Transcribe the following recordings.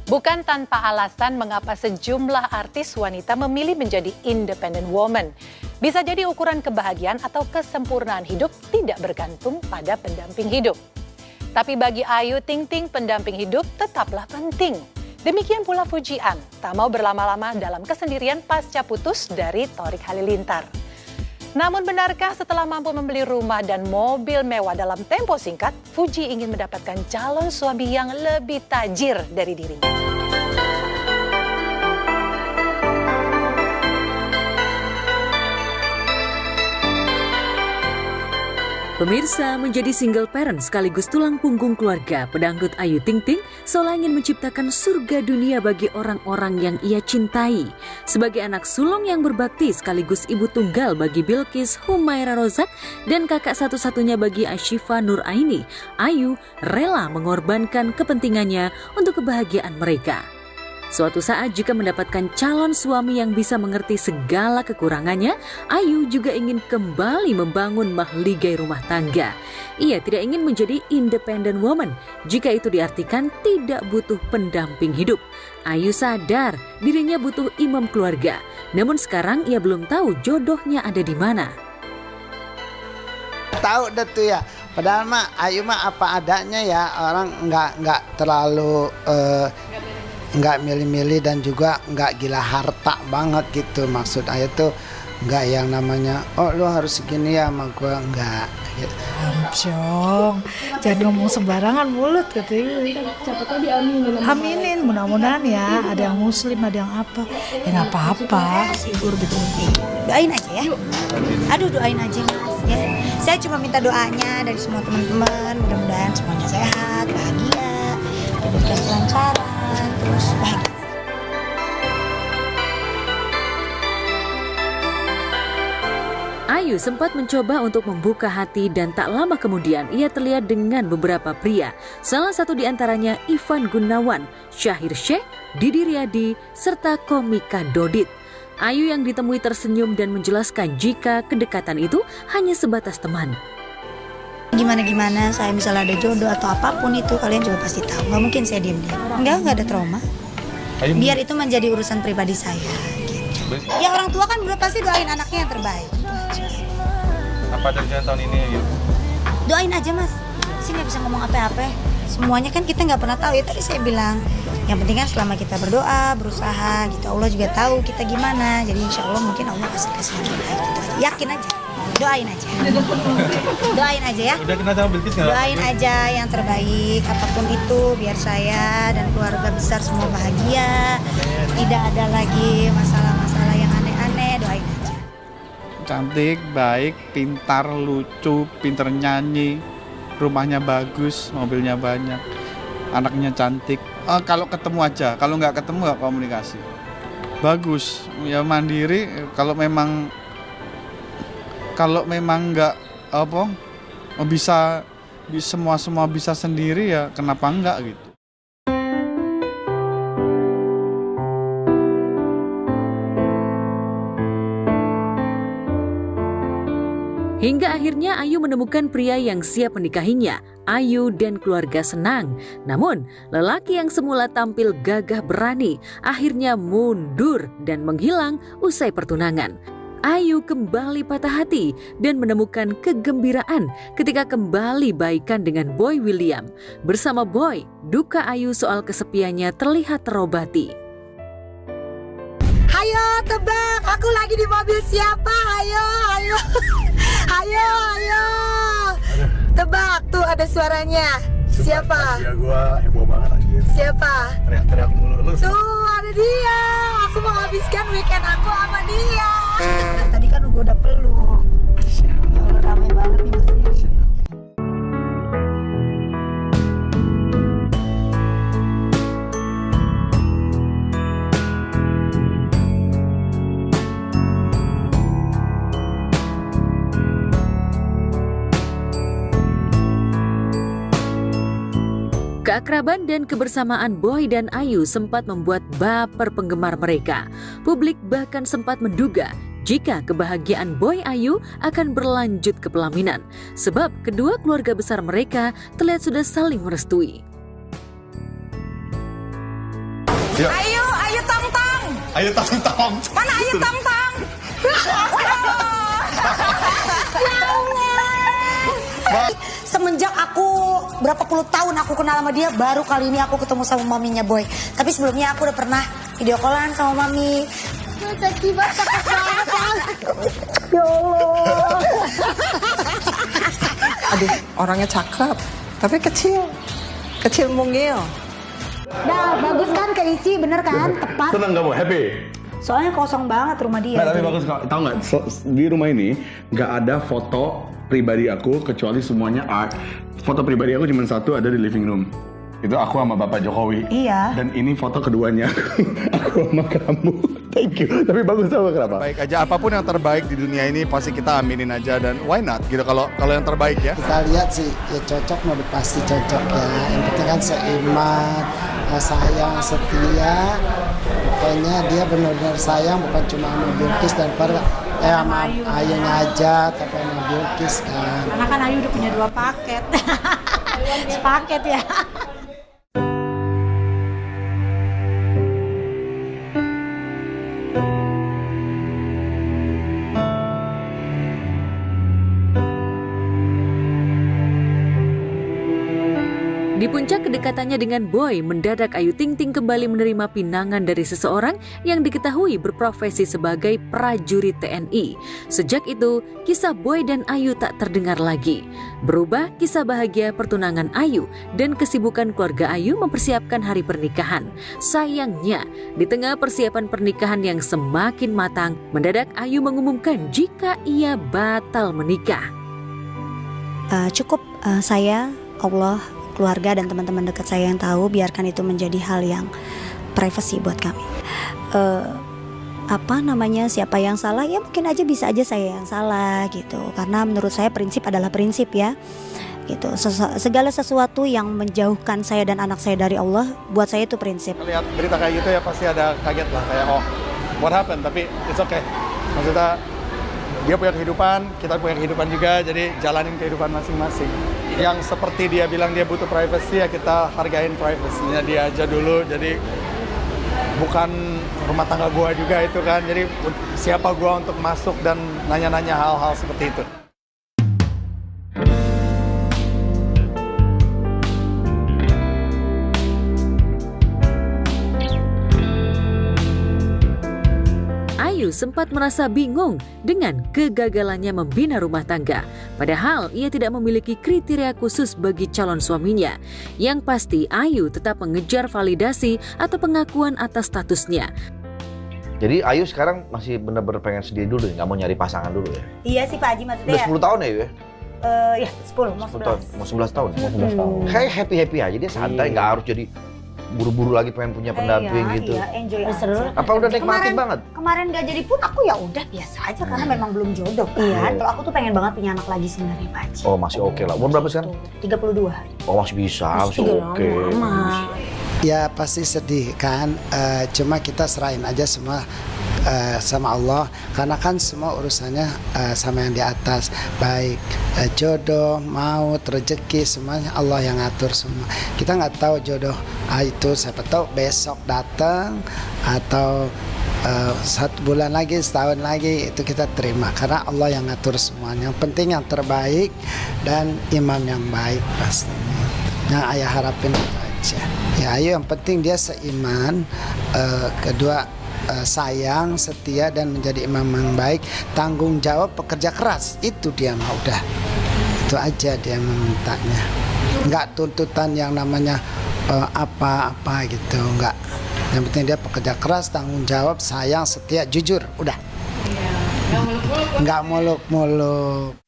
Bukan tanpa alasan mengapa sejumlah artis wanita memilih menjadi independent woman. Bisa jadi ukuran kebahagiaan atau kesempurnaan hidup tidak bergantung pada pendamping hidup. Tapi bagi Ayu Ting Ting, pendamping hidup tetaplah penting. Demikian pula Fujian, tak mau berlama-lama dalam kesendirian pasca putus dari Thorik Halilintar. Namun benarkah setelah mampu membeli rumah dan mobil mewah dalam tempo singkat, Fuji ingin mendapatkan calon suami yang lebih tajir dari dirinya? Pemirsa, menjadi single parent sekaligus tulang punggung keluarga, pedangdut Ayu Ting Ting seolah ingin menciptakan surga dunia bagi orang-orang yang ia cintai. Sebagai anak sulung yang berbakti sekaligus ibu tunggal bagi Bilqis Humaira Rozak dan kakak satu-satunya bagi Ashifa Nur Aini, Ayu rela mengorbankan kepentingannya untuk kebahagiaan mereka. Suatu saat jika mendapatkan calon suami yang bisa mengerti segala kekurangannya, Ayu juga ingin kembali membangun mahligai rumah tangga. Ia tidak ingin menjadi independent woman jika itu diartikan tidak butuh pendamping hidup. Ayu sadar dirinya butuh imam keluarga, namun sekarang ia belum tahu jodohnya ada di mana. Tahu deh tuh ya, padahal mah Ayu mah apa adanya ya, orang nggak terlalu nggak milih-milih dan juga nggak gila harta banget gitu. Maksud Ayu tuh nggak yang namanya oh lu harus segini ya sama gue, nggak gitu. Amsyong, jangan ngomong sembarangan mulut katanya. Siapa tahu diaminin. Aminin, mudah-mudahan ya, ada yang muslim, ada yang apa. Ya nggak apa-apa. Doain aja ya. Aduh, doain aja mas ya. Saya cuma minta doanya dari semua teman-teman. Mudah-mudahan semuanya sehat, bahagia, diberikan kelancaran, terus bahagia. Ayu sempat mencoba untuk membuka hati dan tak lama kemudian ia terlihat dengan beberapa pria. Salah satu di antaranya Ivan Gunawan, Syahir Sheikh, Didi Riyadi, serta komika Dodit. Ayu yang ditemui tersenyum dan menjelaskan jika kedekatan itu hanya sebatas teman. Gimana saya misalnya ada jodoh atau apapun itu kalian juga pasti tahu. Nggak mungkin saya diam-diam. Nggak ada trauma. Biar itu menjadi urusan pribadi saya. Gitu. Ya orang tua kan udah pasti doain anaknya yang terbaik. Apa terjadi tahun ini gitu? Doain aja mas. Sih nggak bisa ngomong apa-apa. Semuanya kan kita nggak pernah tahu ya, tadi saya bilang. Yang penting kan selama kita berdoa, berusaha gitu. Allah juga tahu kita gimana. Jadi insya Allah mungkin Allah kasih yang terbaik gitu aja. Yakin aja. Doain aja. Doain aja ya. Udah kenal sama Bilqis nggak? Doain aja yang terbaik apapun itu biar saya dan keluarga besar semua bahagia. Tidak ada lagi masalah-masalah yang aneh-aneh. Doain aja. Cantik, baik, pintar, lucu, pinter nyanyi, rumahnya bagus, mobilnya banyak, anaknya cantik. Kalau ketemu aja, kalau nggak ketemu nggak komunikasi. Bagus, ya mandiri. Kalau memang nggak bisa semua bisa sendiri ya kenapa enggak gitu. Hingga akhirnya Ayu menemukan pria yang siap menikahinya. Ayu dan keluarga senang. Namun, lelaki yang semula tampil gagah berani akhirnya mundur dan menghilang usai pertunangan. Ayu kembali patah hati dan menemukan kegembiraan ketika kembali baikan dengan Boy William. Bersama Boy, duka Ayu soal kesepiannya terlihat terobati. Ayo tebak, aku lagi di mobil siapa? Ayo. Tebak, tuh ada suaranya. Siapa? Ya gua heboh banget anjir. Siapa? Teriak-teriak mulu lu. Tuh ada dia. Aku menghabiskan weekend aku sama dia. Tadi kan gua udah peluk. Ramai banget nih masih. Keakraban dan kebersamaan Boy dan Ayu sempat membuat baper penggemar mereka. Publik bahkan sempat menduga jika kebahagiaan Boy Ayu akan berlanjut ke pelaminan, sebab kedua keluarga besar mereka terlihat sudah saling merestui. Yuk. Ayu Tong Tong. Ayo tong. Mana Ayu Tong Tong? Semenjak aku berapa puluh tahun aku kenal sama dia, baru kali ini aku ketemu sama maminya Boy. Tapi sebelumnya aku udah pernah video callan sama mami. Ya Allah. Aduh, orangnya cakep, tapi kecil mungil. Nah, bagus kan keisi, bener kan? Tepat. Seneng kamu, happy? Soalnya kosong banget rumah dia. Nah, tapi bagus, tahu nggak? Di rumah ini nggak ada foto pribadi aku kecuali semuanya art. Foto pribadi aku cuma satu, ada di living room. Itu aku sama Bapak Jokowi. Iya. Dan ini foto keduanya aku sama kamu. Thank you. Tapi bagus sama kenapa? Baik aja, apapun yang terbaik di dunia ini pasti kita aminin aja, dan why not gitu kalau yang terbaik ya. Kita lihat sih, ya cocok mah pasti cocok ya. Yang penting kan seiman, sayang, setia. Pokoknya dia benar-benar sayang, bukan cuma sama Bilqis dan pada sama Ayunya aja, tapi sama Bilqis kan. Karena kan Ayu udah punya 2 paket. Sepaket ya. Di puncak kedekatannya dengan Boy, mendadak Ayu Ting Ting kembali menerima pinangan dari seseorang yang diketahui berprofesi sebagai prajurit TNI. Sejak itu, kisah Boy dan Ayu tak terdengar lagi. Berubah kisah bahagia pertunangan Ayu dan kesibukan keluarga Ayu mempersiapkan hari pernikahan. Sayangnya, di tengah persiapan pernikahan yang semakin matang, mendadak Ayu mengumumkan jika ia batal menikah. Cukup saya, Allah, keluarga dan teman-teman dekat saya yang tahu, biarkan itu menjadi hal yang privacy buat kami. Siapa yang salah, ya mungkin aja bisa aja saya yang salah gitu, karena menurut saya prinsip adalah prinsip ya gitu. Segala sesuatu yang menjauhkan saya dan anak saya dari Allah, buat saya itu prinsip. Lihat berita kayak gitu ya pasti ada kaget lah, kayak oh what happened, tapi it's okay. Maksudnya dia punya kehidupan, kita punya kehidupan juga, jadi jalanin kehidupan masing-masing. Yang seperti dia bilang dia butuh privacy, ya kita hargain privasinya dia aja dulu. Jadi bukan rumah tangga gua juga itu kan, jadi siapa gua untuk masuk dan nanya-nanya hal-hal seperti itu. Ayu sempat merasa bingung dengan kegagalannya membina rumah tangga. Padahal ia tidak memiliki kriteria khusus bagi calon suaminya. Yang pasti Ayu tetap mengejar validasi atau pengakuan atas statusnya. Jadi Ayu sekarang masih benar-benar pengen sendiri dulu, nggak mau nyari pasangan dulu ya? Iya sih Pak Haji, maksudnya Udah 10 tahun ya? Ya 10, mau 11 tahun. Mau 11 tahun? Mau 11 tahun. Kayak happy-happy aja, dia santai, nggak harus jadi buru-buru lagi pengen punya pendamping gitu. Iya, enjoy aja. Apa udah nikmatin banget? Kemarin gak jadi pun aku ya udah biasa aja karena memang belum jodoh kan. Iya. Kalau aku tuh pengen banget punya anak lagi sebenarnya Pak Haji. Oh masih oke lah. Umur berapa sekarang? 32. Oh masih bisa, masih oke. Ya pasti sedih kan, cuma kita serahin aja semua sama Allah, karena kan semua urusannya sama yang di atas, baik jodoh, maut, rezeki, semuanya Allah yang ngatur semua. Kita nggak tahu jodoh itu, siapa tahu besok datang atau 1 bulan lagi, setahun lagi, itu kita terima karena Allah yang ngatur semuanya. Yang penting yang terbaik dan imam yang baik pastinya. Yang ayah harapin itu aja. Ya Ayu yang penting dia seiman, kedua sayang, setia dan menjadi imam yang baik, tanggung jawab, pekerja keras, itu dia mah udah. Itu aja dia memintanya. Enggak tuntutan yang namanya apa-apa gitu, enggak. Yang penting dia pekerja keras, tanggung jawab, sayang, setia, jujur, udah. Enggak muluk-muluk.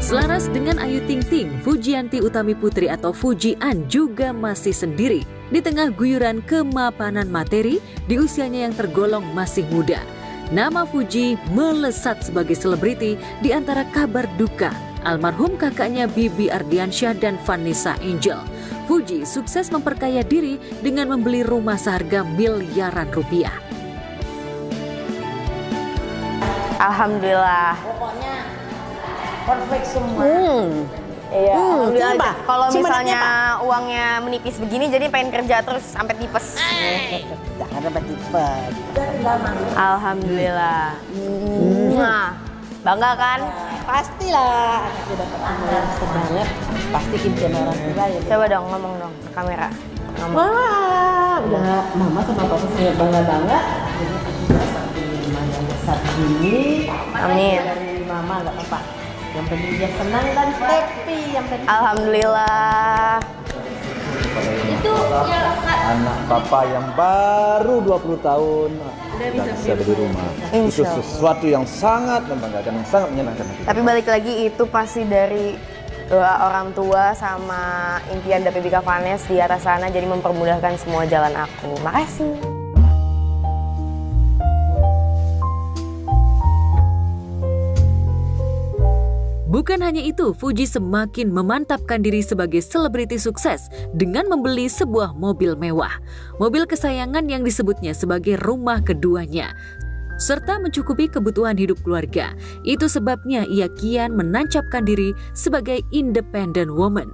Selaras dengan Ayu Ting Ting, Fujianti Utami Putri atau Fujian juga masih sendiri di tengah guyuran kemapanan materi di usianya yang tergolong masih muda. Nama Fuji melesat sebagai selebriti di antara kabar duka almarhum kakaknya Bibi Ardiansyah dan Vanessa Angel. Fuji sukses memperkaya diri dengan membeli rumah seharga miliaran rupiah. Alhamdulillah. perfect semua. Iya, alhamdulillah. Kalau Si misalnya menitnya, uangnya menipis begini, jadi pengen kerja terus sampai tipes. Ada tipes. Alhamdulillah. Nah, bangga kan? Pastilah. Udah dapat banget. Pasti impian orang tua ya. Coba dong ngomong dong ke kamera. Ngomong. Wah, udah mama sama papa saya bangga-bangga. Jadi kita sampai lumayan besar gini. Amin. Dari mama nggak apa-apa. Yang penting dia senang dan happy. Yang penting. Alhamdulillah. Itu ya anak papa yang baru 20 tahun udah bisa beli rumah. Itu sesuatu yang sangat membanggakan, yang sangat menyenangkan. Tapi balik lagi itu pasti dari doa orang tua sama impian dari Bika Vanes di atas sana, jadi mempermudahkan semua jalan aku. Makasih. Bukan hanya itu, Fuji semakin memantapkan diri sebagai selebriti sukses dengan membeli sebuah mobil mewah. Mobil kesayangan yang disebutnya sebagai rumah keduanya, serta mencukupi kebutuhan hidup keluarga. Itu sebabnya ia kian menancapkan diri sebagai independent woman.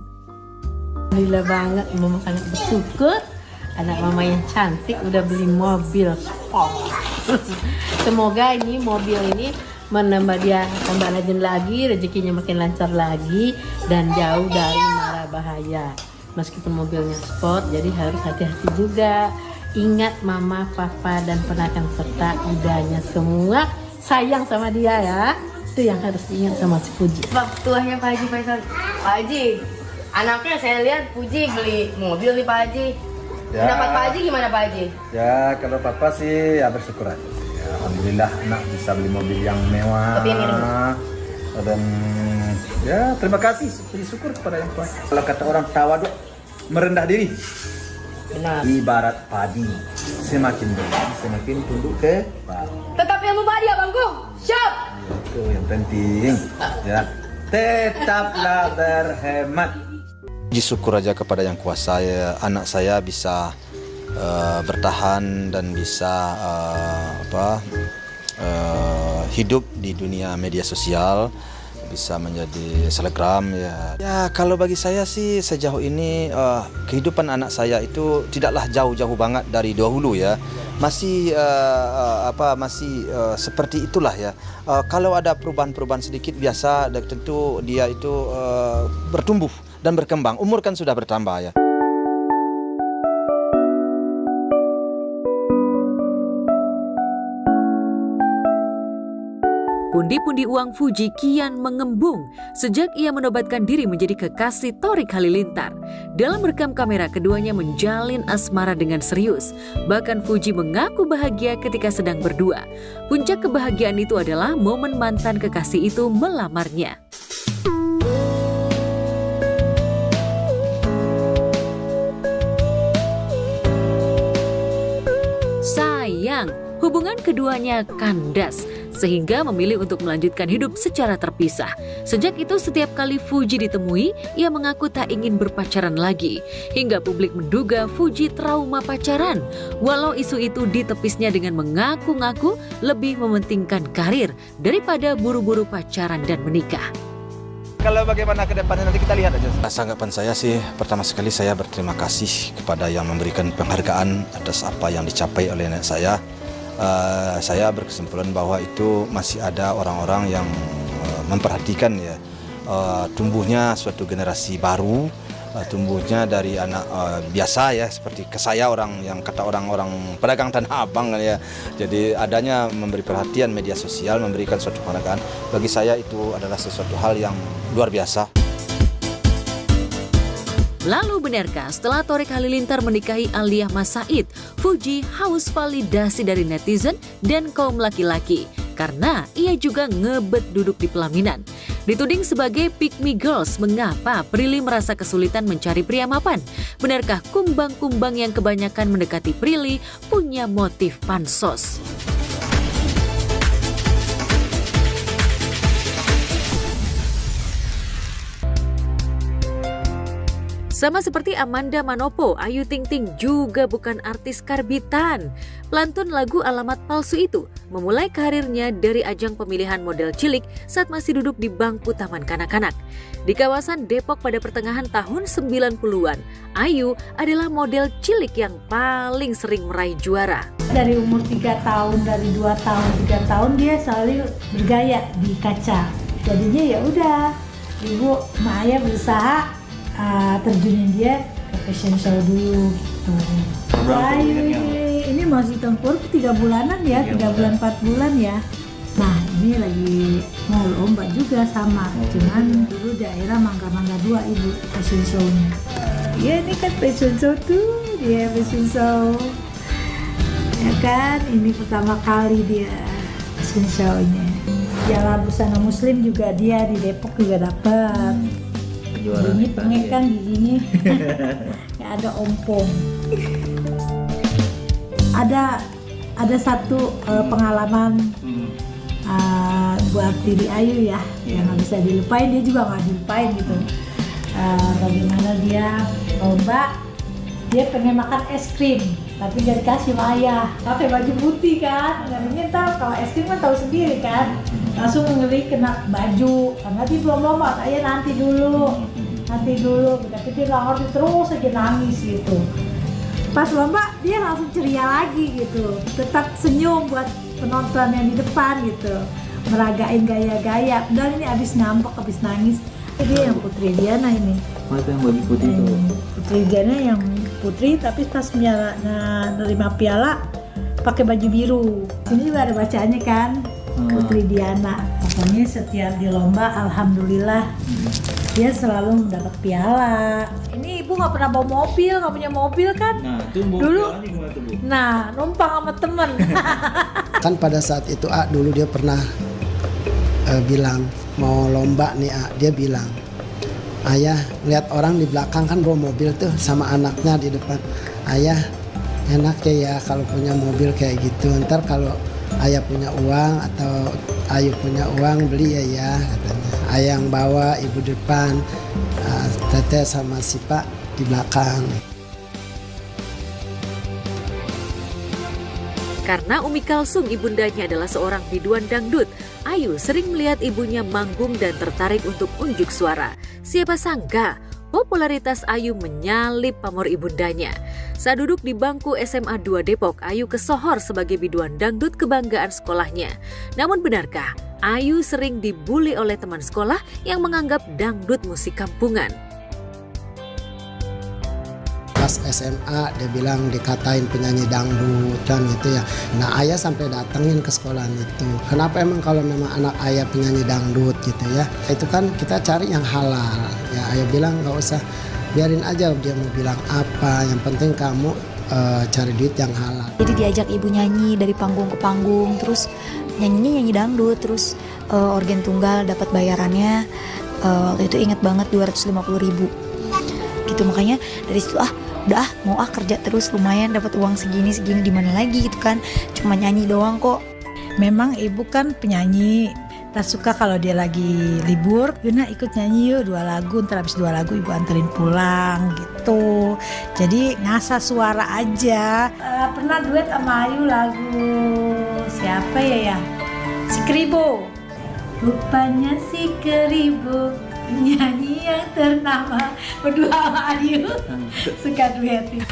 Alhamdulillah banget, mama sangat bersyukur. Anak mama yang cantik udah beli mobil sport. Semoga ini mobil ini menambah dia tambah rajin lagi, rezekinya makin lancar lagi, dan jauh dari mara bahaya. Meskipun mobilnya sport, jadi harus hati-hati juga. Ingat mama, papa, dan ponakan serta idanya semua sayang sama dia ya. Itu yang harus diingat sama si Fuji. Pak, tuahnya Pak Haji Faisal. Pak Haji, anaknya saya lihat Fuji beli mobil nih Pak Haji. Ya. Pendapat Pak Haji gimana Pak Haji? Ya kalau papa sih ya bersyukur aja. Ya, alhamdulillah anak bisa beli mobil yang mewah. Dan ya terima kasih, bersyukur kepada yang kuasa. Kalau kata orang tawadu, merendah diri. Benar. Ibarat padi, semakin besar semakin tunduk ke bawah. Tetap ilmu padi abangku. Siap. Itu yang penting. Ya, tetaplah berhemat. Puji syukur aja kepada yang kuasa, ya, anak saya bisa bertahan dan bisa hidup di dunia media sosial, bisa menjadi selebgram ya. Ya kalau bagi saya sih sejauh ini kehidupan anak saya itu tidaklah jauh-jauh banget dari dahulu ya. Masih seperti itulah ya. Kalau ada perubahan-perubahan sedikit biasa, dan tentu dia itu bertumbuh dan berkembang. Umur kan sudah bertambah ya. Pundi-pundi uang Fuji kian mengembung sejak ia menobatkan diri menjadi kekasih Thorik Halilintar. Dalam rekam kamera, keduanya menjalin asmara dengan serius. Bahkan Fuji mengaku bahagia ketika sedang berdua. Puncak kebahagiaan itu adalah momen mantan kekasih itu melamarnya. Sayang, hubungan keduanya kandas, sehingga memilih untuk melanjutkan hidup secara terpisah. Sejak itu setiap kali Fuji ditemui, ia mengaku tak ingin berpacaran lagi. Hingga publik menduga Fuji trauma pacaran. Walau isu itu ditepisnya dengan mengaku-ngaku lebih mementingkan karir daripada buru-buru pacaran dan menikah. Kalau bagaimana ke depannya nanti kita lihat aja. Tanggapan saya sih, pertama sekali saya berterima kasih kepada yang memberikan penghargaan atas apa yang dicapai oleh nenek saya. Saya berkesimpulan bahwa itu masih ada orang-orang yang memperhatikan ya tumbuhnya suatu generasi baru, tumbuhnya dari anak biasa ya, seperti ke saya orang yang kata orang-orang pedagang Tanah Abang ya. Jadi adanya memberi perhatian media sosial, memberikan suatu penghargaan, bagi saya itu adalah sesuatu hal yang luar biasa. Lalu benarkah setelah Thorik Halilintar menikahi Aliyah Mas Said, Fuji haus validasi dari netizen dan kaum laki-laki karena ia juga ngebet duduk di pelaminan. Dituding sebagai pick me girls, mengapa Prilly merasa kesulitan mencari pria mapan? Benarkah kumbang-kumbang yang kebanyakan mendekati Prilly punya motif pansos? Sama seperti Amanda Manopo, Ayu Ting Ting juga bukan artis karbitan. Pelantun lagu Alamat Palsu itu memulai karirnya dari ajang pemilihan model cilik saat masih duduk di bangku taman kanak-kanak. Di kawasan Depok pada pertengahan tahun 90-an, Ayu adalah model cilik yang paling sering meraih juara. Dari umur 3 tahun, dari 2 tahun, 3 tahun dia selalu bergaya di kaca. Jadinya ya udah, Ibu Maya berusaha terjunin dia ke fashion show dulu gitu. Ayu ini masih tempur 3 bulanan ya, 3 bulan 4 bulan ya. Nah ini lagi mau lomba juga sama, cuman dulu daerah Mangga 2 Ibu fashion show-nya. Ya ini kan fashion show tuh, dia fashion show. Ya kan, ini pertama kali dia fashion show-nya. Piala Busana Muslim juga dia di Depok juga dapat. Ini pengek kan giginya. Ya ada ompong. Ada satu pengalaman buat diri Ayu ya, yang nggak bisa dilupain, dia juga nggak dilupain gitu. Bagaimana dia lomba, dia pengen makan es krim, tapi gak dikasih sama ayah. Pakai baju putih kan, nggak tahu kalau es krim kan tahu sendiri kan. Langsung ngeri kena baju, karena dia belum lomba, ayah nanti dulu. Tapi dia nggak ngerti, terus aja nangis gitu. Pas lomba dia langsung ceria lagi gitu, tetap senyum buat penonton yang di depan gitu, meragain gaya-gaya. Dan ini abis ngambek, abis nangis. Dia yang Putri Diana ini. Itu yang baju putih itu. Putri Diana yang putri, tapi pas menerima piala pakai baju biru. Ini juga ada bacaannya kan, Putri Diana. Pokoknya setiap di lomba, alhamdulillah dia selalu mendapat piala. Ini ibu nggak pernah bawa mobil, nggak punya mobil kan? Nah, itu dulu. Nah, numpang sama temen. Kan pada saat itu dulu dia pernah bilang mau lomba nih, dia bilang, ayah lihat orang di belakang kan bawa mobil tuh sama anaknya di depan. Ayah enak ya kalau punya mobil kayak gitu. Ntar kalau ayah punya uang atau Ayu punya uang beli ya katanya. Ayah yang bawa, ibu depan, teteh sama si Pak di belakang. Karena Umi Kalsum ibundanya adalah seorang biduan dangdut, Ayu sering melihat ibunya manggung dan tertarik untuk unjuk suara. Siapa sangka popularitas Ayu menyalip pamor ibundanya. Saat duduk di bangku SMA 2 Depok, Ayu kesohor sebagai biduan dangdut kebanggaan sekolahnya. Namun benarkah Ayu sering dibully oleh teman sekolah yang menganggap dangdut musik kampungan? Pas SMA dia bilang dikatain penyanyi dangdut kan gitu ya. Nah ayah sampai datengin ke sekolahan itu. Kenapa emang kalau memang anak ayah penyanyi dangdut gitu ya. Itu kan kita cari yang halal. Ya ayah bilang nggak usah, biarin aja dia mau bilang apa. Yang penting kamu cari duit yang halal. Jadi diajak ibu nyanyi dari panggung ke panggung, terus nyanyi dangdut, terus organ tunggal dapat bayarannya waktu itu ingat banget 250.000 gitu. Makanya dari situ udah mau kerja terus, lumayan dapat uang segini di mana lagi gitu kan, cuma nyanyi doang kok. Memang ibu kan penyanyi, tak suka kalau dia lagi libur, Yuna ikut nyanyi yuk 2 lagu, ntar habis 2 lagu ibu anterin pulang gitu. Jadi ngasah suara aja. Pernah duet sama Ayu lagu siapa ya? Si Keribo. Rupanya si Keribo, penyanyi yang ternama, berdua sama Ayu suka duetin.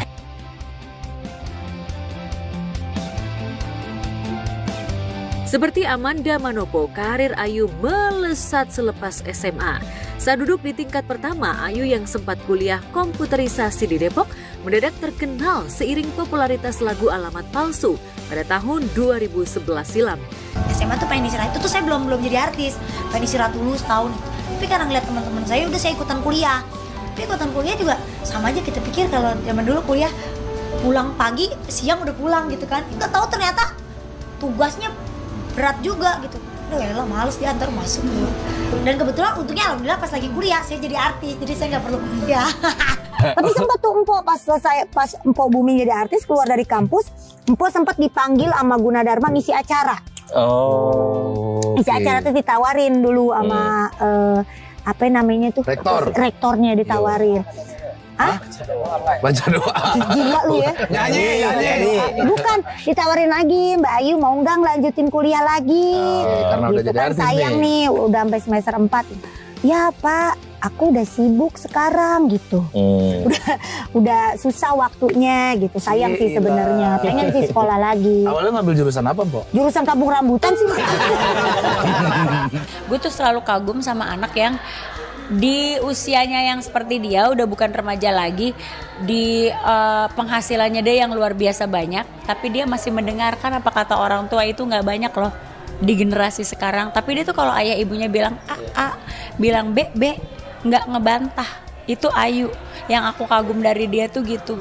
Seperti Amanda Manopo, karir Ayu melesat selepas SMA. Saat duduk di tingkat pertama, Ayu yang sempat kuliah komputerisasi di Depok mendadak terkenal seiring popularitas lagu Alamat Palsu pada tahun 2011 silam. SMA tuh pengen istirahat, itu tuh saya belum jadi artis, pengen istirahat dulu setahun. Tapi karena ngeliat teman-teman saya, udah saya ikutan kuliah. Tapi ikutan kuliah juga sama aja, kita pikir kalau zaman dulu kuliah pulang pagi, siang udah pulang gitu kan. Nggak tahu ternyata tugasnya berat juga gitu. Udah ya males diantar masuk dulu. Dan kebetulan untungnya alhamdulillah pas lagi kuliah saya jadi artis, jadi saya nggak perlu ya. Tapi sempat tuh Empo pas Empo booming jadi artis, keluar dari kampus, Empo sempat dipanggil sama Gunadarma ngisi acara. Ngisi acara tuh ditawarin dulu sama apa namanya tuh rektornya ditawarin. Baca doa. Gila lu ya. Nyanyi. Bukan, ditawarin lagi, Mbak Ayu mau nggak lanjutin kuliah lagi? Karena udah Gitu jadi kan, artis sayang nih, udah sampai semester 4. Ya Pak, aku udah sibuk sekarang gitu. Udah susah waktunya gitu. Sayang sih sebenarnya. Pengen sih sekolah lagi. Awalnya ngambil jurusan apa, Mbok? Jurusan kampung rambutan sih. Gue tuh selalu kagum sama anak yang di usianya yang seperti dia, udah bukan remaja lagi, di penghasilannya dia yang luar biasa banyak, tapi dia masih mendengarkan apa kata orang tua itu nggak banyak loh di generasi sekarang. Tapi dia tuh kalau ayah ibunya bilang A, bilang B, nggak ngebantah. Itu Ayu yang aku kagum dari dia tuh gitu.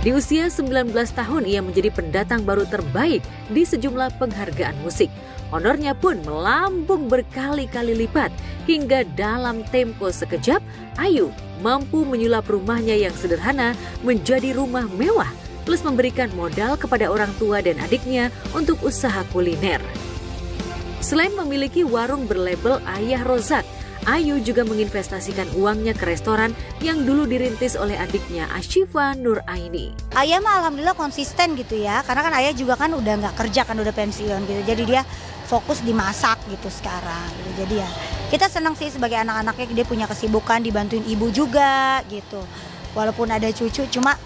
Di usia 19 tahun ia menjadi pendatang baru terbaik di sejumlah penghargaan musik. Honornya pun melambung berkali-kali lipat hingga dalam tempo sekejap Ayu mampu menyulap rumahnya yang sederhana menjadi rumah mewah plus memberikan modal kepada orang tua dan adiknya untuk usaha kuliner. Selain memiliki warung berlabel Ayah Rozak, Ayu juga menginvestasikan uangnya ke restoran yang dulu dirintis oleh adiknya Ashifa Nur Aini. Ayah mah alhamdulillah konsisten gitu ya, karena kan ayah juga kan udah nggak kerja kan, udah pensiun gitu, jadi dia fokus di masak gitu sekarang gitu. Jadi ya kita senang sih sebagai anak-anaknya, dia punya kesibukan, dibantuin ibu juga gitu. Walaupun ada cucu, cuma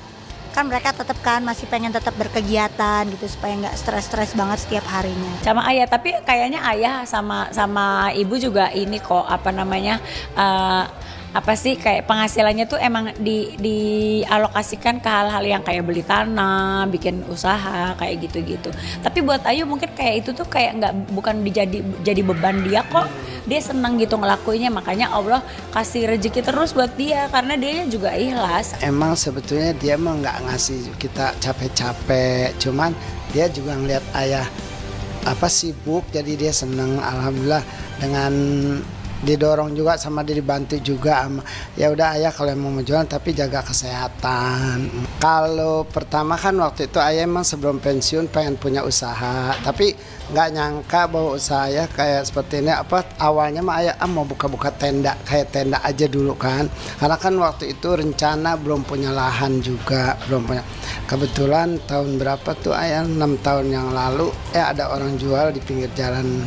kan mereka tetap kan masih pengen tetap berkegiatan gitu supaya nggak stres-stres banget setiap harinya. Sama ayah, tapi kayaknya ayah sama ibu juga ini kok apa sih kayak penghasilannya tuh emang dialokasikan ke hal-hal yang kayak beli tanah, bikin usaha kayak gitu-gitu. Tapi buat Ayu mungkin kayak itu tuh kayak bukan jadi beban dia kok. Dia seneng gitu ngelakuinnya, makanya Allah kasih rezeki terus buat dia karena dia juga ikhlas. Emang sebetulnya dia mah nggak ngasih kita capek-capek, cuman dia juga ngeliat ayah sibuk, jadi dia seneng. Alhamdulillah dengan didorong juga sama dia, dibantu juga sama ya udah ayah kalau mau jualan tapi jaga kesehatan. Kalau pertama kan waktu itu ayah emang sebelum pensiun pengen punya usaha, tapi nggak nyangka bahwa usaha ayah kayak seperti ini. Awalnya mah ayah mau buka-buka tenda, kayak tenda aja dulu kan, karena kan waktu itu rencana belum punya lahan juga, belum punya. Kebetulan tahun berapa tuh ayah, 6 tahun yang lalu ada orang jual di pinggir jalan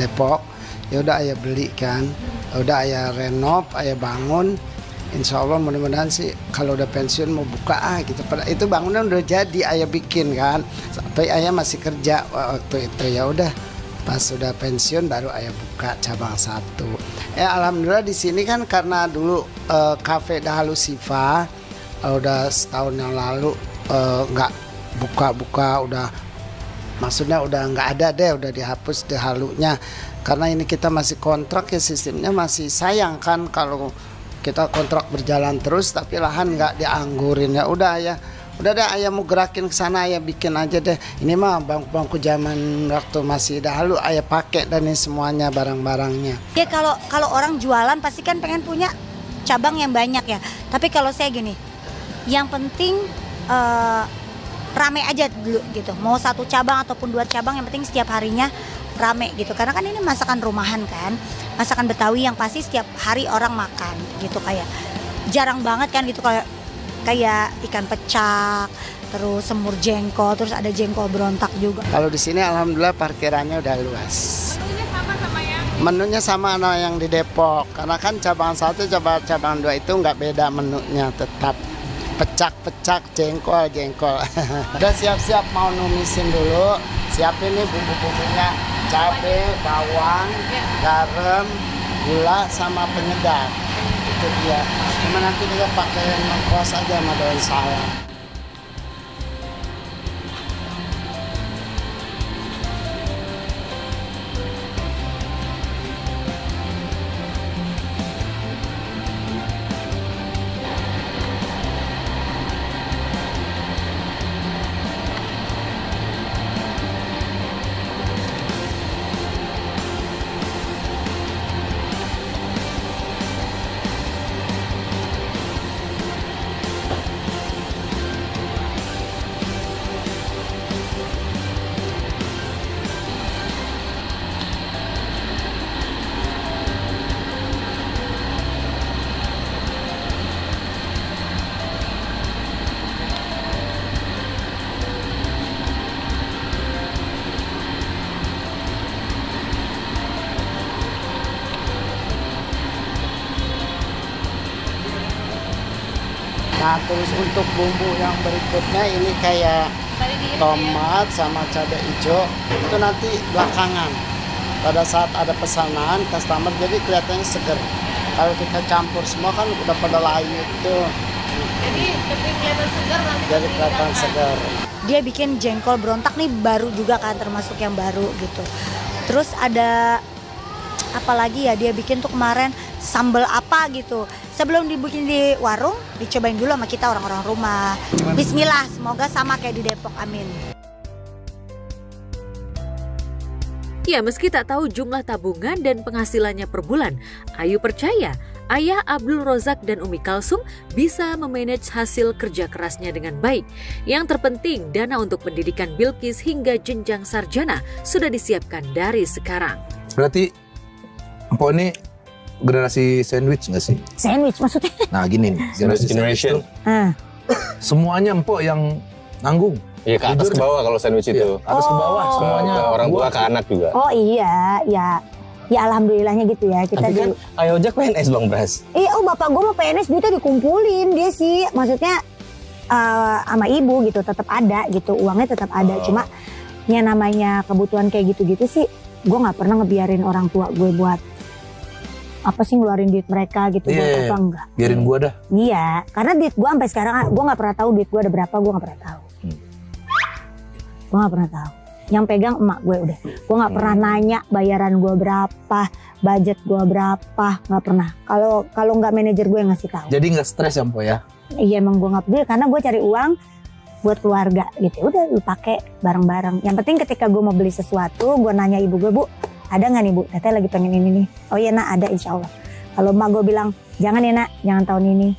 Depok. Ya udah ayah beli kan, udah ayah renov, ayah bangun. Insya Allah mudah-mudahan sih kalau udah pensiun mau buka gitu. Itu bangunan udah jadi ayah bikin kan, tapi ayah masih kerja waktu itu. Ya udah pas sudah pensiun baru ayah buka cabang 1. Alhamdulillah di sini kan karena dulu Cafe Dahalu Siva udah setahun yang lalu nggak buka-buka, maksudnya udah nggak ada deh, udah dihapus Dahalunya. Karena ini kita masih kontrak ya, sistemnya masih sayang kan kalau kita kontrak berjalan terus tapi lahan nggak dianggurin. Ya udah deh ayah mau gerakin ke sana, ayah bikin aja deh. Ini mah bangku-bangku zaman waktu masih Dahalu ayah pakai dan ini semuanya barang-barangnya. Ya kalau orang jualan pasti kan pengen punya cabang yang banyak ya. Tapi kalau saya gini, yang penting rame aja dulu gitu. Mau 1 cabang ataupun 2 cabang, yang penting setiap harinya rame gitu. Karena kan ini masakan rumahan kan, masakan Betawi yang pasti setiap hari orang makan gitu. Kayak jarang banget kan gitu, kayak ikan pecak, terus semur jengkol, terus ada jengkol berontak juga. Kalau di sini alhamdulillah parkirannya udah luas. Menunya sama yang di Depok, karena kan cabang 1 cabang 2 itu nggak beda menunya, tetap pecak-pecak, jengkol. Udah siap-siap mau numisin dulu. Siapin nih bumbu-bumbunya, cabai, bawang, garam, gula, sama penyedap. Itu dia. Cuma nanti dia pakai mengkos aja sama daun salam. Nah, terus untuk bumbu yang berikutnya ini kayak tomat sama cabai hijau itu nanti belakangan. Pada saat ada pesanan customer jadi kelihatannya seger. Kalau kita campur semua kan udah pada layu tuh. Jadi lebih kelihatan segar nanti. Jadi kelihatan segar. Dia bikin jengkol berontak nih baru juga kan, termasuk yang baru gitu. Terus ada apalagi ya, dia bikin tuh kemarin sambal apa gitu. Sebelum dibikin di warung, dicobain dulu sama kita orang-orang rumah. Bismillah, semoga sama kayak di Depok, amin. Ya, meski tak tahu jumlah tabungan dan penghasilannya per bulan, Ayu percaya ayah Abdul Rozak dan Umi Kalsum bisa memanage hasil kerja kerasnya dengan baik. Yang terpenting, dana untuk pendidikan Bilkis hingga jenjang sarjana sudah disiapkan dari sekarang. Berarti Mpok ini generasi sandwich nggak sih? Sandwich maksudnya? Nah gini nih, generation. Semuanya Mpok yang nanggung. Iya, ke atas ke bawah kalau sandwich itu. Atas ke bawah semuanya. Ke orang tua, ke anak juga. Oh iya, ya alhamdulillahnya gitu ya. Kita Tapi kan Ayah Ojak PNS Bang Bras. Iya, bapak gue mau PNS duitnya dikumpulin dia sih. Maksudnya sama ibu gitu tetap ada gitu, uangnya tetap ada. Cuma yang namanya kebutuhan kayak gitu-gitu sih, gue nggak pernah ngebiarin orang tua gue buat apa sih ngeluarin duit mereka gitu. Buat apa enggak? Biarin gue dah. Iya, karena duit gue sampai sekarang gue nggak pernah tahu duit gue ada berapa, gue nggak pernah tahu. Gue gak pernah tahu. Yang pegang emak gue udah. Gue gak pernah nanya bayaran gue berapa, budget gue berapa, gak pernah. Kalau nggak manajer gue yang ngasih tahu. Jadi nggak stres ya Mpok ya? Iya emang gue nggak peduli karena gue cari uang buat keluarga gitu. Udah lu pakai bareng-bareng. Yang penting ketika gue mau beli sesuatu, gue nanya ibu gue, Bu, ada nggak nih Bu? Teteh lagi pengen ini nih. Oh iya nak, ada insya Allah. Kalau emak gue bilang, jangan ya nak, jangan tahun ini.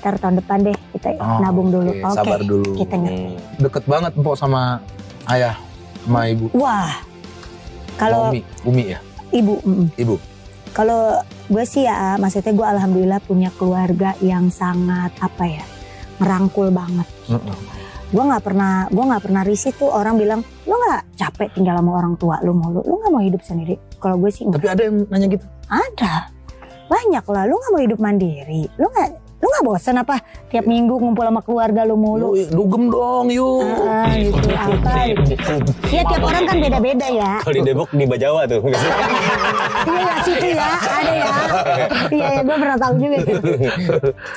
Ntar tahun depan deh kita nabung dulu. Oke, sabar dulu. Kita ngerti. Deket banget Mpok sama ayah sama ibu. Wah, kalau Umi ya? Ibu. Kalau gue sih ya, maksudnya gue alhamdulillah punya keluarga yang sangat merangkul banget. Gue nggak pernah risih tuh orang bilang, lo nggak capek tinggal sama orang tua lo mulu, lo nggak mau hidup sendiri. Kalau gue sih enggak. Tapi ada yang nanya gitu? Ada, banyak lah. Lo nggak mau hidup mandiri, lo nggak bosan apa tiap minggu ngumpul sama keluarga lo mulu? Dugem dong yuk. Gitu apa? Ya tiap orang kan beda-beda ya. Kalau di Depok di Bajawa tuh. Iya situ ya, ada ya. Iya gue pernah tahu juga itu.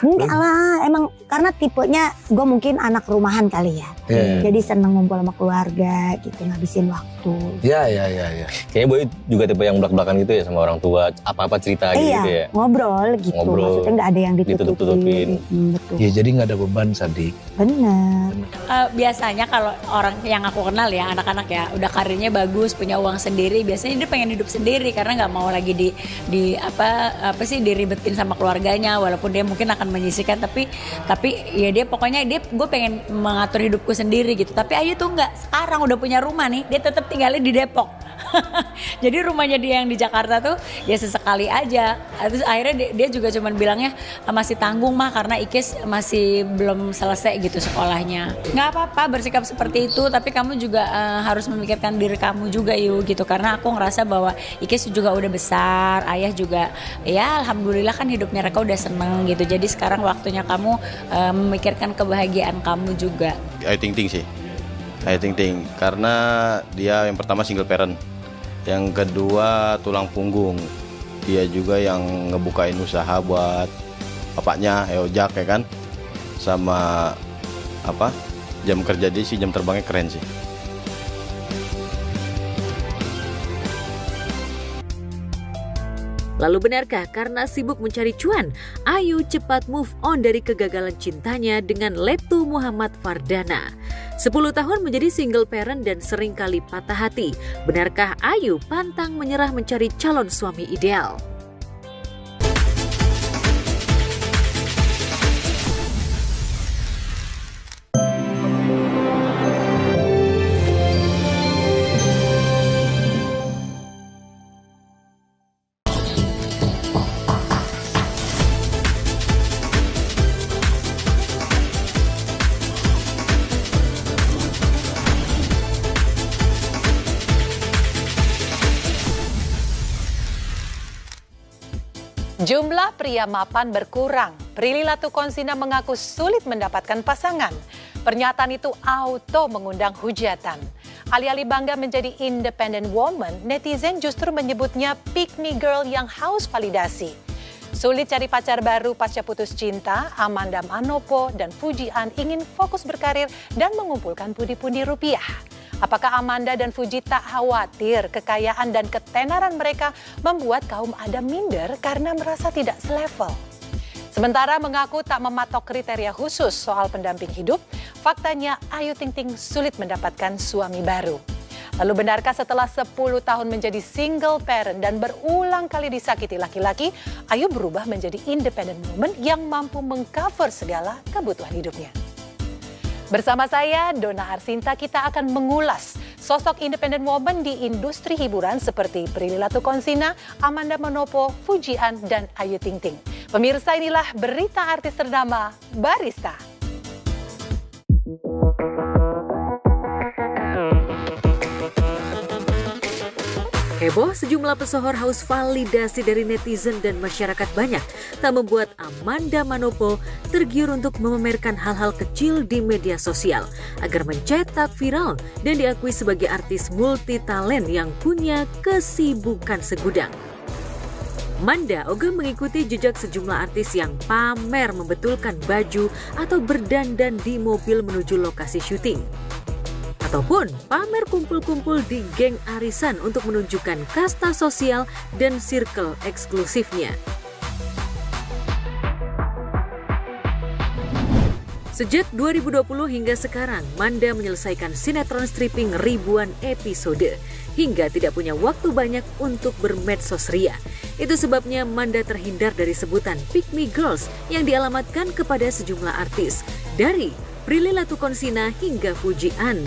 Enggak lah, emang karena tipenya gue mungkin anak rumahan kali ya. Jadi seneng ngumpul sama keluarga gitu, ngabisin waktu. Iya. Kayaknya Boy juga tipe yang belak-belakan gitu ya sama orang tua, apa-apa cerita gitu ya. Ngobrol gitu. Maksudnya nggak ada yang ditutup-tutupin. Betul. Ya jadi nggak ada beban Sadik. Benar. Biasanya kalau orang yang aku kenal ya, anak-anak ya, udah karirnya bagus, punya uang sendiri, biasanya dia pengen hidup sendiri karena nggak mau lagi diribetin sama keluarganya, walaupun dia mungkin akan menyisihkan, tapi ya dia pokoknya gue pengen mengatur hidupku sendiri gitu. Tapi Ayu tuh nggak, sekarang udah punya rumah nih, dia tetap tinggalnya di Depok. Jadi rumahnya dia yang di Jakarta tuh ya sesekali aja. Terus akhirnya dia juga cuman bilangnya masih tanggung mah karena Ikes masih belum selesai gitu sekolahnya. Nggak apa-apa bersikap seperti itu, tapi kamu juga harus memikirkan diri kamu juga yuk gitu. Karena aku ngerasa bahwa Ikes juga udah besar, ayah juga ya alhamdulillah kan hidupnya mereka udah seneng gitu. Jadi sekarang waktunya kamu memikirkan kebahagiaan kamu juga. Ayu Ting Ting sih. Ayu Ting Ting karena dia yang pertama single parent. Yang kedua tulang punggung, dia juga yang ngebukain usaha buat bapaknya Ojak ya kan, sama jam kerja dia sih, jam terbangnya keren sih. Lalu benarkah karena sibuk mencari cuan, Ayu cepat move on dari kegagalan cintanya dengan Letu Muhammad Fardana? 10 tahun menjadi single parent dan seringkali patah hati. Benarkah Ayu pantang menyerah mencari calon suami ideal? Jumlah pria mapan berkurang. Prilly Latukonsina mengaku sulit mendapatkan pasangan. Pernyataan itu auto mengundang hujatan. Alih-alih bangga menjadi independent woman, netizen justru menyebutnya pick me girl yang haus validasi. Sulit cari pacar baru pasca putus cinta, Amanda Manopo dan Fuji An ingin fokus berkarir dan mengumpulkan pundi-pundi rupiah. Apakah Amanda dan Fuji tak khawatir kekayaan dan ketenaran mereka membuat kaum Adam minder karena merasa tidak selevel? Sementara mengaku tak mematok kriteria khusus soal pendamping hidup, faktanya Ayu Ting Ting sulit mendapatkan suami baru. Lalu benarkah setelah 10 tahun menjadi single parent dan berulang kali disakiti laki-laki, Ayu berubah menjadi independent woman yang mampu mengcover segala kebutuhan hidupnya? Bersama saya, Dona Arsinta, kita akan mengulas sosok independent woman di industri hiburan seperti Prilly Latukonsina, Amanda Manopo, Fuji An, dan Ayu Ting Ting. Pemirsa, inilah berita artis ternama Barista. Heboh sejumlah pesohor haus validasi dari netizen dan masyarakat banyak tak membuat Amanda Manopo tergiur untuk memamerkan hal-hal kecil di media sosial agar mencetak viral dan diakui sebagai artis multi talent yang punya kesibukan segudang. Amanda ogah mengikuti jejak sejumlah artis yang pamer membetulkan baju atau berdandan di mobil menuju lokasi syuting. Ataupun pamer kumpul-kumpul di geng arisan untuk menunjukkan kasta sosial dan circle eksklusifnya. Sejak 2020 hingga sekarang, Amanda menyelesaikan sinetron stripping ribuan episode hingga tidak punya waktu banyak untuk bermedsos ria. Itu sebabnya Amanda terhindar dari sebutan Pick Me Girls yang dialamatkan kepada sejumlah artis, dari Prilly Latukonsina hingga Fuji An.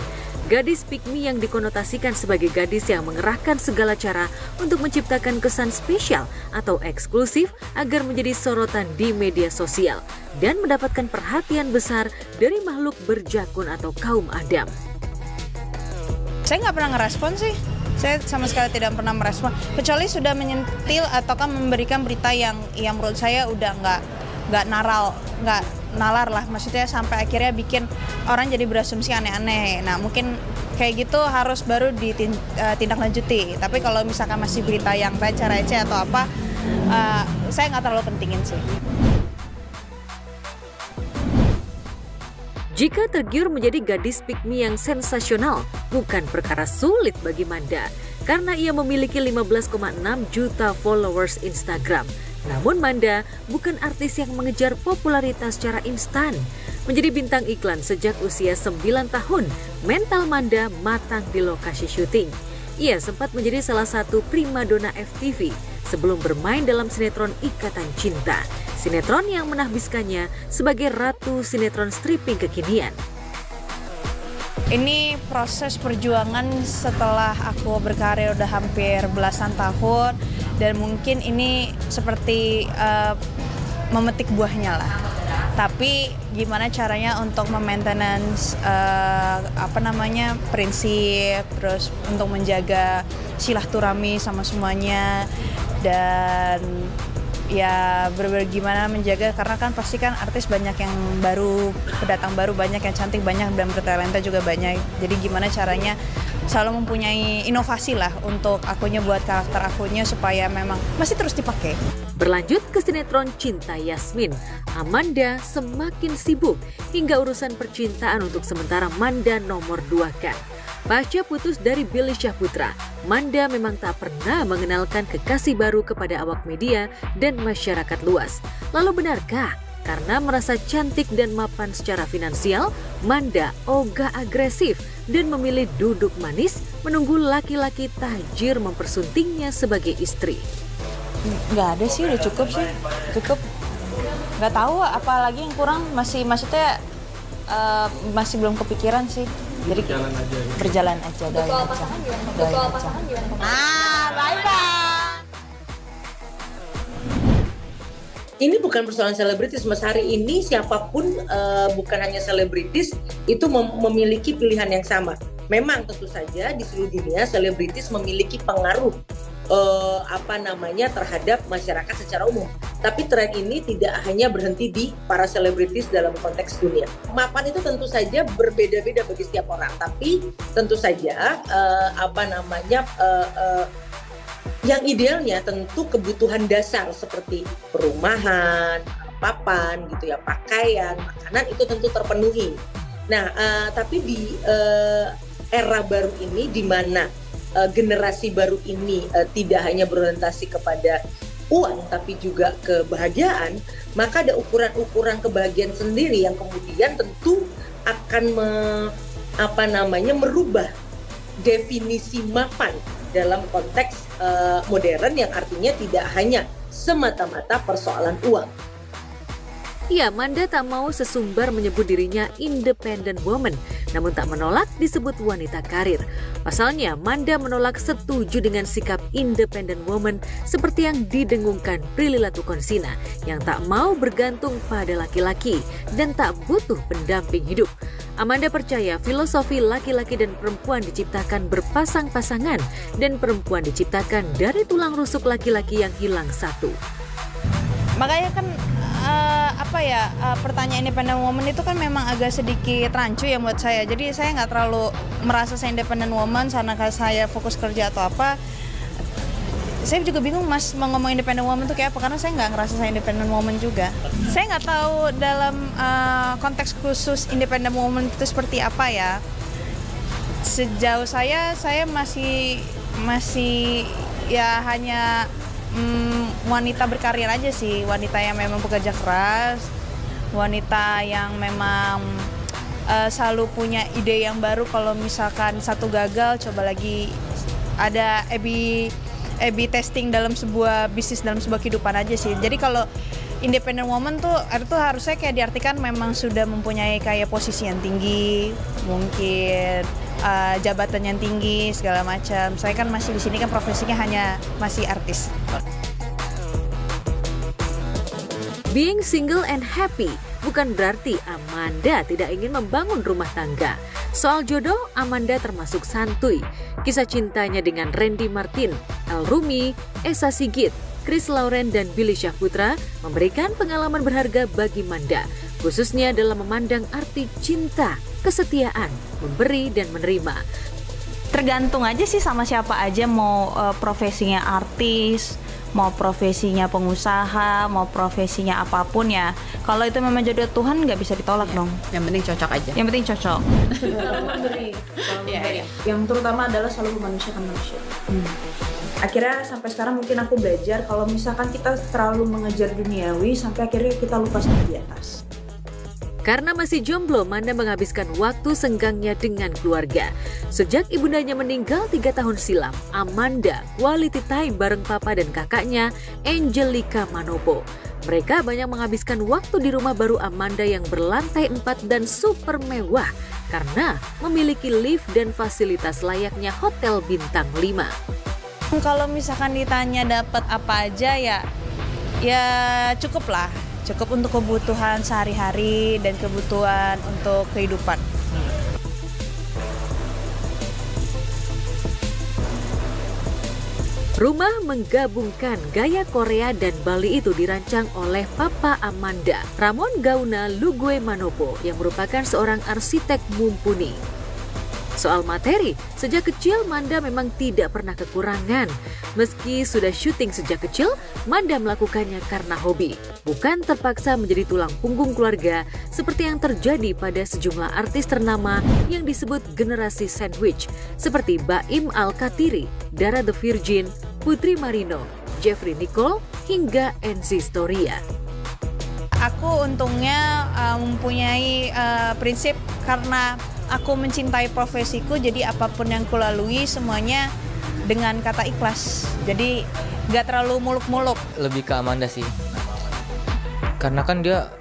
Gadis pick me yang dikonotasikan sebagai gadis yang mengerahkan segala cara untuk menciptakan kesan spesial atau eksklusif agar menjadi sorotan di media sosial dan mendapatkan perhatian besar dari makhluk berjakun atau kaum Adam. Saya nggak pernah ngerespon sih. Saya sama sekali tidak pernah merespon, kecuali sudah menyentil ataukah memberikan berita yang menurut saya udah nggak nalar lah, maksudnya sampai akhirnya bikin orang jadi berasumsi aneh-aneh. Nah mungkin kayak gitu harus baru ditindaklanjuti. Tapi kalau misalkan masih berita yang receh atau apa, saya nggak terlalu pentingin sih. Jika tergiur menjadi gadis pick me yang sensasional, bukan perkara sulit bagi Amanda, karena ia memiliki 15,6 juta followers Instagram. Namun Amanda bukan artis yang mengejar popularitas secara instan. Menjadi bintang iklan sejak usia 9 tahun, mental Amanda matang di lokasi syuting. Ia sempat menjadi salah satu primadona FTV sebelum bermain dalam sinetron Ikatan Cinta. Sinetron yang menahbiskannya sebagai ratu sinetron stripping kekinian. Ini proses perjuangan setelah aku berkarir udah hampir belasan tahun, dan mungkin ini seperti memetik buahnya lah. Tapi gimana caranya untuk memaintenance prinsip, terus untuk menjaga silaturahmi sama semuanya, dan ya gimana menjaga, karena kan pasti kan artis banyak yang baru, pendatang baru banyak, yang cantik banyak, dan bertalenta juga banyak. Jadi gimana caranya selalu mempunyai inovasi lah untuk akunya, buat karakter akunya supaya memang masih terus dipakai. Berlanjut ke sinetron Cinta Yasmin, Amanda semakin sibuk hingga urusan percintaan untuk sementara Amanda nomor 2-kan. Pasca putus dari Billy Syahputra, Amanda memang tak pernah mengenalkan kekasih baru kepada awak media dan masyarakat luas. Lalu benarkah karena merasa cantik dan mapan secara finansial, Amanda ogah agresif dan memilih duduk manis menunggu laki-laki tajir mempersuntingnya sebagai istri? Nggak ada sih, udah cukup sih, cukup. Nggak tahu apalagi yang kurang, masih belum kepikiran sih. Jadi berjalan aja, doain aja. Bye-bye. Ini bukan persoalan selebritis, Mas. Hari ini siapapun, bukan hanya selebritis, itu memiliki pilihan yang sama. Memang tentu saja di seluruh dunia selebritis memiliki pengaruh terhadap masyarakat secara umum. Tapi tren ini tidak hanya berhenti di para selebritis dalam konteks dunia. Mapan itu tentu saja berbeda-beda bagi setiap orang, tapi tentu saja yang idealnya tentu kebutuhan dasar seperti perumahan, papan gitu ya, pakaian, makanan itu tentu terpenuhi. Nah, tapi di era baru ini di mana generasi baru ini tidak hanya berorientasi kepada uang tapi juga kebahagiaan, maka ada ukuran-ukuran kebahagiaan sendiri yang kemudian tentu akan merubah definisi mapan dalam konteks modern yang artinya tidak hanya semata-mata persoalan uang. Ya, Manda tak mau sesumbar menyebut dirinya independent woman, namun tak menolak disebut wanita karir. Pasalnya, Manda menolak setuju dengan sikap independent woman seperti yang didengungkan Prilly Latukonsina, yang tak mau bergantung pada laki-laki dan tak butuh pendamping hidup. Amanda percaya filosofi laki-laki dan perempuan diciptakan berpasang-pasangan dan perempuan diciptakan dari tulang rusuk laki-laki yang hilang satu. Makanya kan pertanyaan independent woman itu kan memang agak sedikit rancu ya buat saya. Jadi saya nggak terlalu merasa saya independent woman karena saya fokus kerja atau apa. Saya juga bingung Mas mau ngomong independent woman itu kayak apa, karena saya nggak ngerasa saya independent woman juga. Saya nggak tahu dalam konteks khusus independent woman itu seperti apa ya. Sejauh saya masih ya hanya wanita berkarir aja sih, wanita yang memang bekerja keras, wanita yang memang selalu punya ide yang baru. Kalau misalkan satu gagal, coba lagi. Ada A/B testing dalam sebuah bisnis, dalam sebuah kehidupan aja sih. Jadi kalau independent woman tuh itu harusnya kayak diartikan memang sudah mempunyai kayak posisi yang tinggi, mungkin jabatan yang tinggi segala macam. Saya kan masih di sini kan profesinya hanya masih artis. Being single and happy bukan berarti Amanda tidak ingin membangun rumah tangga. Soal jodoh, Amanda termasuk santuy. Kisah cintanya dengan Randy Martin, El Rumi, Esa Sigit, Chris Lauren, dan Billy Syahputra memberikan pengalaman berharga bagi Manda, khususnya dalam memandang arti cinta, kesetiaan, memberi dan menerima. Tergantung aja sih sama siapa aja, mau profesinya artis, mau profesinya pengusaha, mau profesinya apapun ya. Kalau itu memang jodoh Tuhan nggak bisa ditolak dong. Yang penting cocok aja. Yang penting cocok. Kalau memberi. Yang terutama adalah selalu memanusiakan manusia. Akhirnya sampai sekarang mungkin aku belajar kalau misalkan kita terlalu mengejar duniawi sampai akhirnya kita lupa sama di atas. Karena masih jomblo, Manda menghabiskan waktu senggangnya dengan keluarga. Sejak ibundanya meninggal 3 tahun silam, Amanda quality time bareng papa dan kakaknya, Angelica Manopo. Mereka banyak menghabiskan waktu di rumah baru Amanda yang berlantai 4 dan super mewah karena memiliki lift dan fasilitas layaknya hotel bintang 5. Kalau misalkan ditanya dapat apa aja ya cukup lah. Cukup untuk kebutuhan sehari-hari dan kebutuhan untuk kehidupan. Rumah menggabungkan gaya Korea dan Bali itu dirancang oleh Papa Amanda, Ramon Gauna Lugue Manopo, yang merupakan seorang arsitek mumpuni. Soal materi, sejak kecil Manda memang tidak pernah kekurangan. Meski sudah syuting sejak kecil, Manda melakukannya karena hobi, bukan terpaksa menjadi tulang punggung keluarga seperti yang terjadi pada sejumlah artis ternama yang disebut generasi sandwich, seperti Baim Al-Katiri, Dara the Virgin, Putri Marino, Jeffrey Nicole, hingga Enzi Storia. Aku untungnya mempunyai prinsip karena aku mencintai profesiku, jadi apapun yang kulalui semuanya dengan kata ikhlas. Jadi gak terlalu muluk-muluk. Lebih ke Amanda sih. Karena kan dia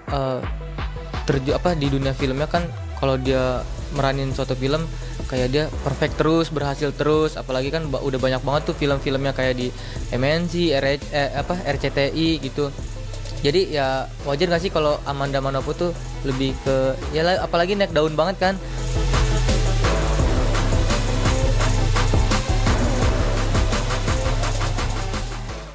di dunia filmnya kan kalau dia meranin suatu film kayak dia perfect terus, berhasil terus. Apalagi kan udah banyak banget tuh film-filmnya kayak di MNC, RCTI gitu. Jadi ya wajar gak sih kalau Amanda Manopo tuh lebih ke apalagi naik daun banget kan.